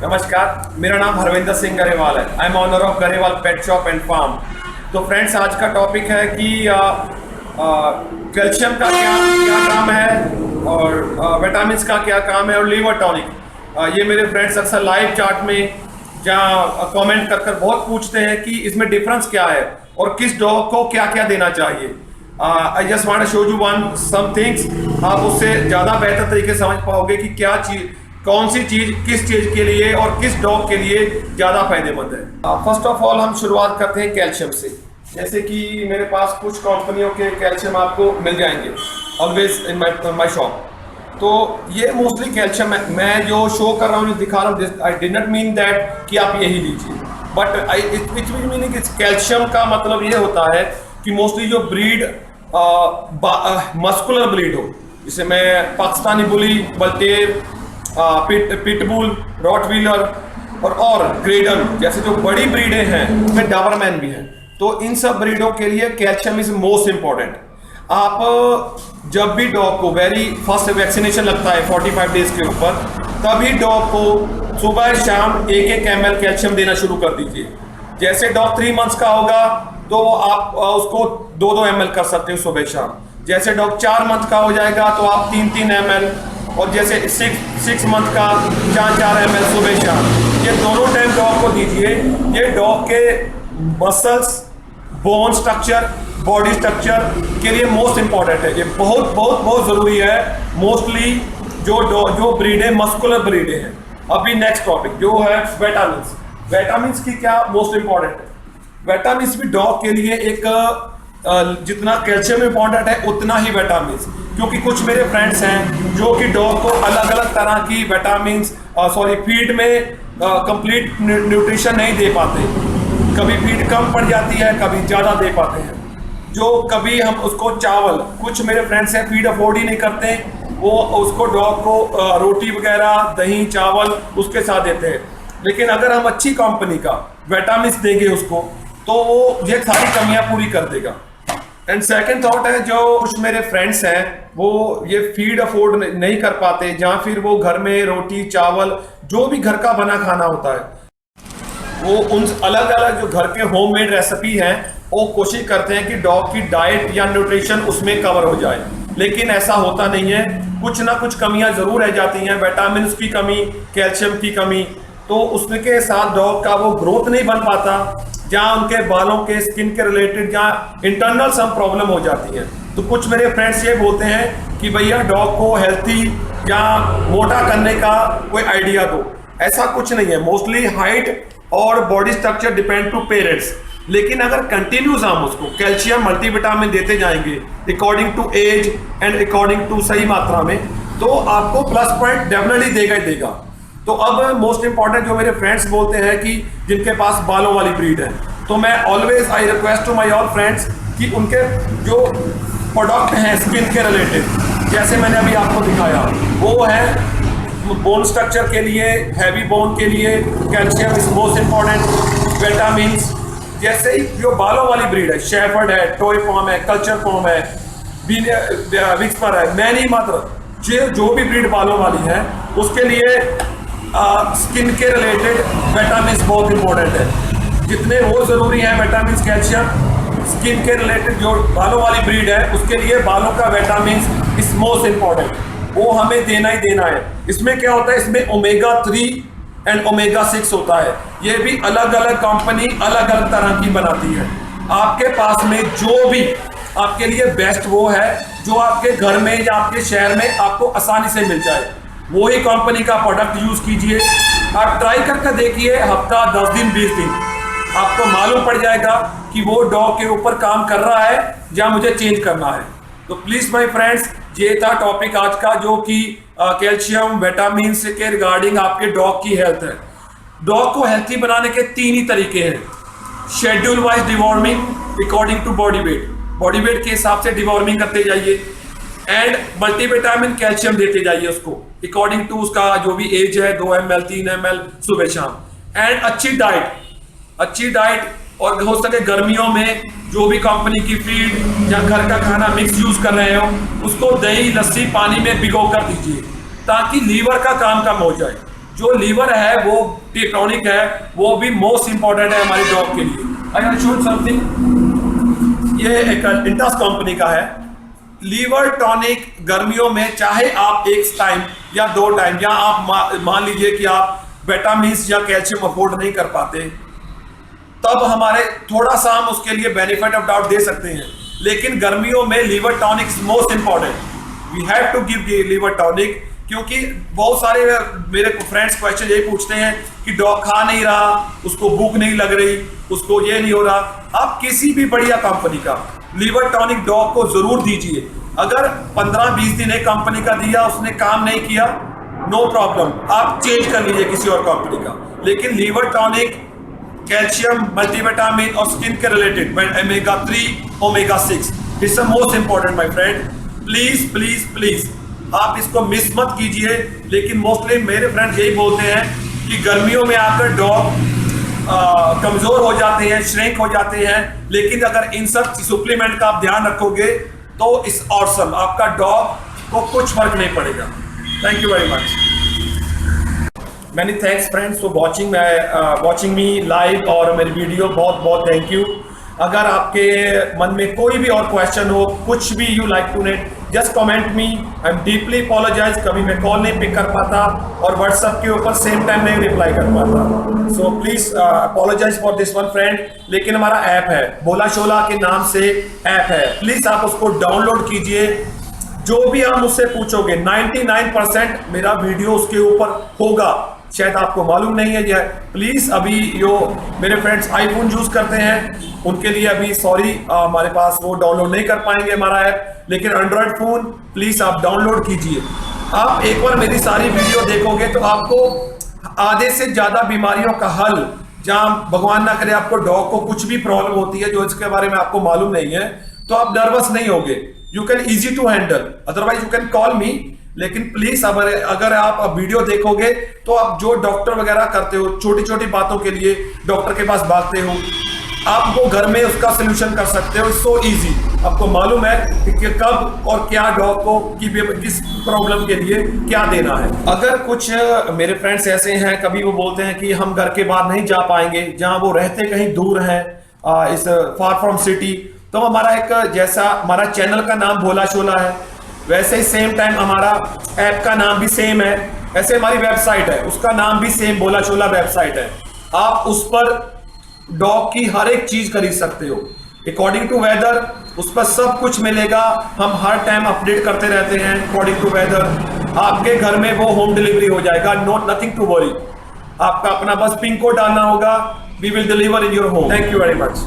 नमस्कार, मेरा नाम हरविंदर सिंह गरेवाल है। I am owner of Grewal pet shop and farm. तो फ्रेंड्स, आज का टॉपिक है कि कैल्शियम का क्या काम है और विटामिन्स का क्या काम है और लीवर टॉनिक। ये मेरे फ्रेंड्स अक्सर लाइव चार्ट में जहाँ कमेंट कर कर बहुत पूछते हैं कि इसमें डिफरेंस क्या है और किस डॉग को क्या क्या देना चाहिए। I just want to show you some things. आप उससे ज़्यादा बेहतर तरीके से समझ पाओगे कि क्या चीज़, कौन सी चीज़ किस चीज़ के लिए और किस डॉग के लिए ज़्यादा फायदेमंद है। फर्स्ट ऑफ ऑल हम शुरुआत करते हैं कैल्शियम से। जैसे कि मेरे पास कुछ कंपनियों के कैल्शियम आपको मिल जाएंगे ऑलवेज इन माई शॉप। तो ये मोस्टली कैल्शियम है। मैं जो शो कर रहा हूँ, जो दिखा रहा हूँ, I did not mean that कि आप यही लीजिए, बट विच मीनिंग कैल्शियम का मतलब ये होता है कि मोस्टली जो ब्रीड मस्कुलर ब्रीड हो, जिसे मैं पाकिस्तानी बुली, बल्टेर, पिटबुल, रॉटवीलर और ग्रेडन जैसे जो बड़ी ब्रीडें हैं, उसमें डाबरमैन भी हैं। तो इन सब ब्रीडों के लिए कैल्शियम इज मोस्ट इंपॉर्टेंट। आप जब भी डॉग को वेरी फर्स्ट वैक्सीनेशन लगता है 45 डेज के ऊपर, तभी डॉग को सुबह शाम 1-1 ml कैल्शियम देना शुरू कर दीजिए। जैसे डॉग 3 मंथ्स का होगा तो आप उसको 2-2 ml कर सकते हो सुबह शाम। जैसे डॉग 4 मंथ का हो जाएगा तो आप 3-3 ml, और जैसे 6 मंथ का 4-4 ml सुबह शाम। ये दोनों टाइम डॉग को दीजिए। ये डॉग के muscles, bone structure, body structure के लिए मोस्ट इंपॉर्टेंट है। ये बहुत बहुत बहुत ज़रूरी है। मोस्टली जो ब्रीडें मस्कुलर ब्रीडें हैं। अभी नेक्स्ट टॉपिक जो है विटामिन्स। विटामिन्स की क्या मोस्ट इंपॉर्टेंट है। विटामिन्स भी डॉग के लिए एक जितना कैल्शियम इंपॉर्टेंट है उतना ही विटामिन्स, क्योंकि कुछ मेरे फ्रेंड्स हैं जो कि डॉग को अलग अलग तरह की विटामिन्स फीड में कंप्लीट न्यूट्रिशन नहीं दे पाते। कभी फीड कम पड़ जाती है, कभी ज़्यादा दे पाते हैं। जो कभी हम उसको चावल, कुछ मेरे फ्रेंड्स हैं फीड अफोर्ड ही नहीं करते, वो उसको डॉग को रोटी वगैरह, दही, चावल उसके साथ देते हैं। लेकिन अगर हम अच्छी कंपनी का विटामिन्स देंगे उसको, तो वो ये सारी कमियां पूरी कर देगा। एंड सेकंड थॉट है, जो कुछ मेरे फ्रेंड्स हैं वो ये फीड अफोर्ड नहीं कर पाते, जहाँ फिर वो घर में रोटी, चावल, जो भी घर का बना खाना होता है, वो उन अलग अलग जो घर के होममेड रेसिपी हैं, वो कोशिश करते हैं कि डॉग की डाइट या न्यूट्रिशन उसमें कवर हो जाए। लेकिन ऐसा होता नहीं है। कुछ ना कुछ कमियां जरूर रह जाती हैं। विटामिन की कमी, कैल्शियम की कमी, तो उसके साथ डॉग का वो ग्रोथ नहीं बन पाता। जहाँ उनके बालों के, स्किन के रिलेटेड जहाँ इंटरनल सम प्रॉब्लम हो जाती है। तो कुछ मेरे फ्रेंड्स ये बोलते हैं कि भैया डॉग को हेल्थी या मोटा करने का कोई आइडिया दो। ऐसा कुछ नहीं है। मोस्टली हाइट और body structure depend to parents. लेकिन अगर कंटिन्यूस हम उसको कैल्शियम मल्टीविटामिन देते जाएंगे according to age and according to सही मात्रा में, तो आपको प्लस पॉइंट डेफिनेटली देगा ही देगा। तो अब मोस्ट इंपॉर्टेंट जो मेरे फ्रेंड्स बोलते हैं कि जिनके पास बालों वाली ब्रीड है, तो मैं always I request to my all friends कि उनके जो प्रोडक्ट हैं स्किन के रिलेटेड, जैसे मैंने अभी आपको दिखाया, वो है बोन स्ट्रक्चर के लिए, हैवी बोन के लिए calcium is most important. Vitamins जैसे ही जो बालों वाली ब्रीड है, शेफर्ड है, टॉय फॉर्म है, कल्चर फॉर्म है, विक्सपर है, मैनी मात्र जो भी ब्रीड बालों वाली है, उसके लिए स्किन के रिलेटेड विटामिन्स बहुत इंपॉर्टेंट है। जितने वो ज़रूरी हैं विटामिन्स, कैल्शियम, स्किन के रिलेटेड जो बालों वाली ब्रीड है उसके लिए बालों का विटामिन्स इज मोस्ट इंपॉर्टेंट। वो हमें देना ही देना है। इसमें क्या होता है, इसमें ओमेगा 3 एंड ओमेगा 6 होता है। ये भी अलग अलग कंपनी अलग अलग तरह की बनाती है। आपके पास में जो भी आपके लिए बेस्ट वो है, जो आपके घर में या आपके शहर में आपको आसानी से मिल जाए, वही कंपनी का प्रोडक्ट यूज कीजिए। आप ट्राई करके देखिए, हफ्ता, 10 दिन, 20 दिन, आपको मालूम पड़ जाएगा कि वो डॉग के ऊपर काम कर रहा है या मुझे चेंज करना है। तो प्लीज माय फ्रेंड्स, ये था टॉपिक आज का, जो कि कैल्शियम विटामिन के रिगार्डिंग आपके डॉग की हेल्थ है। डॉग को हेल्थी बनाने के 3 ही तरीके हैं। Schedule wise deworming according to body weight के हिसाब से डिवॉर्मिंग करते जाइए। एंड मल्टीविटामिन कैल्शियम देते जाइए उसको अकॉर्डिंग टू उसका जो भी एज है, 2 ml 3 ml सुबह शाम। एंड अच्छी डाइट और हो सके गर्मियों में जो भी कंपनी की फीड या घर का खाना मिक्स यूज कर रहे हो, उसको दही, लस्सी, पानी में भिगो कर दीजिए ताकि लीवर का काम कम हो जाए। जो लीवर है वो टॉनिक है, वो भी मोस्ट इंपॉर्टेंट है हमारी डॉग के लिए। आई विल शो समथिंग, ये एक इंटस कंपनी का है लीवर टॉनिक। गर्मियों में चाहे आप एक टाइम या 2 टाइम, या आप मान लीजिए कि आप विटामिन्स या कैल्शियम अफोर्ड नहीं कर पाते, तब हमारे थोड़ा सा हम उसके लिए बेनिफिट ऑफ डाउट दे सकते हैं। लेकिन गर्मियों में liver tonic most important, we have to give liver tonic. क्योंकि बहुत सारे मेरे फ्रेंड्स क्वेश्चन यही पूछते हैं कि डॉग खा नहीं रहा, उसको भूख नहीं लग रही, उसको ये नहीं हो रहा। आप किसी भी बढ़िया कंपनी का लीवर टॉनिक डॉग को जरूर दीजिए। अगर 15-20 दिन एक कंपनी का दिया, उसने काम नहीं किया, नो प्रॉब्लम, आप चेंज कर लीजिए किसी और कंपनी का। लेकिन लीवर टॉनिक, कैल्शियम, मल्टीविटामिन और स्किन के related omega-3, omega-6, it's the most important my friend. Please please please आप इसको मिस मत कीजिए। लेकिन मोस्टली मेरे फ्रेंड्स यही बोलते हैं कि गर्मियों में आकर डॉग कमजोर हो जाते हैं, श्रिंक हो जाते हैं। लेकिन अगर इन सब सप्लीमेंट का आप ध्यान रखोगे तो इस ऑसम, आपका डॉग को कुछ फर्क नहीं पड़ेगा। Thank you very much. Many thanks friends for watching me live और मेरी वीडियो। बहुत बहुत थैंक यू। अगर आपके मन में कोई भी और क्वेश्चन हो, कुछ भी you like to net, just comment me. I am deeply apologise, कभी मैं कॉल नहीं पिक कर पाता और व्हाट्सएप के ऊपर सेम टाइम नहीं रिप्लाई कर पाता। So please apologise for this one friend. लेकिन हमारा ऐप है, बोला शोला के नाम से ऐप है, प्लीज आप उसको डाउनलोड कीजिए। जो भी आप मुझसे पूछोगे 99% मेरा वीडियो उसके ऊपर होगा। शायद आपको मालूम नहीं है ये। प्लीज अभी जो मेरे फ्रेंड्स आईफोन यूज करते हैं उनके लिए अभी सॉरी, हमारे पास वो डाउनलोड नहीं कर पाएंगे हमारा ऐप। लेकिन एंड्रॉयड फोन प्लीज आप डाउनलोड कीजिए। आप एक बार मेरी सारी वीडियो देखोगे तो आपको आधे से ज्यादा बीमारियों का हल, जहां भगवान ना करे आपको डॉग को कुछ भी प्रॉब्लम होती है जो इसके बारे में आपको मालूम नहीं है, तो आप नर्वस नहीं होगे। You can easy to handle, otherwise you can call me. लेकिन प्लीज अगर आप वीडियो देखोगे तो आप जो डॉक्टर वगैरह करते हो, छोटी छोटी बातों के लिए डॉक्टर के पास भागते हो, आप वो घर में उसका सोल्यूशन कर सकते हो। सो इजी, आपको मालूम है कि कब और क्या डॉग को किस प्रॉब्लम के लिए क्या देना है। अगर कुछ मेरे फ्रेंड्स ऐसे हैं, कभी वो बोलते हैं कि हम घर के बाहर नहीं जा पाएंगे, जहां वो रहते कहीं दूर हैं, इस फार फ्रॉम सिटी, तो हमारा एक, जैसा हमारा चैनल का नाम भोला शोला है, वैसे ही सेम टाइम हमारा ऐप का नाम भी सेम है। ऐसे हमारी वेबसाइट है, उसका नाम भी सेम भोला शोला वेबसाइट है। आप उस पर डॉग की हर एक चीज खरीद सकते हो अकॉर्डिंग टू वेदर, उस पर सब कुछ मिलेगा। हम हर टाइम अपडेट करते रहते हैं अकॉर्डिंग टू वेदर। आपके घर में वो होम डिलीवरी हो जाएगा, नथिंग टू वरी। आपका अपना बस पिन कोड डालना होगा, we will deliver in your home. Thank you very much.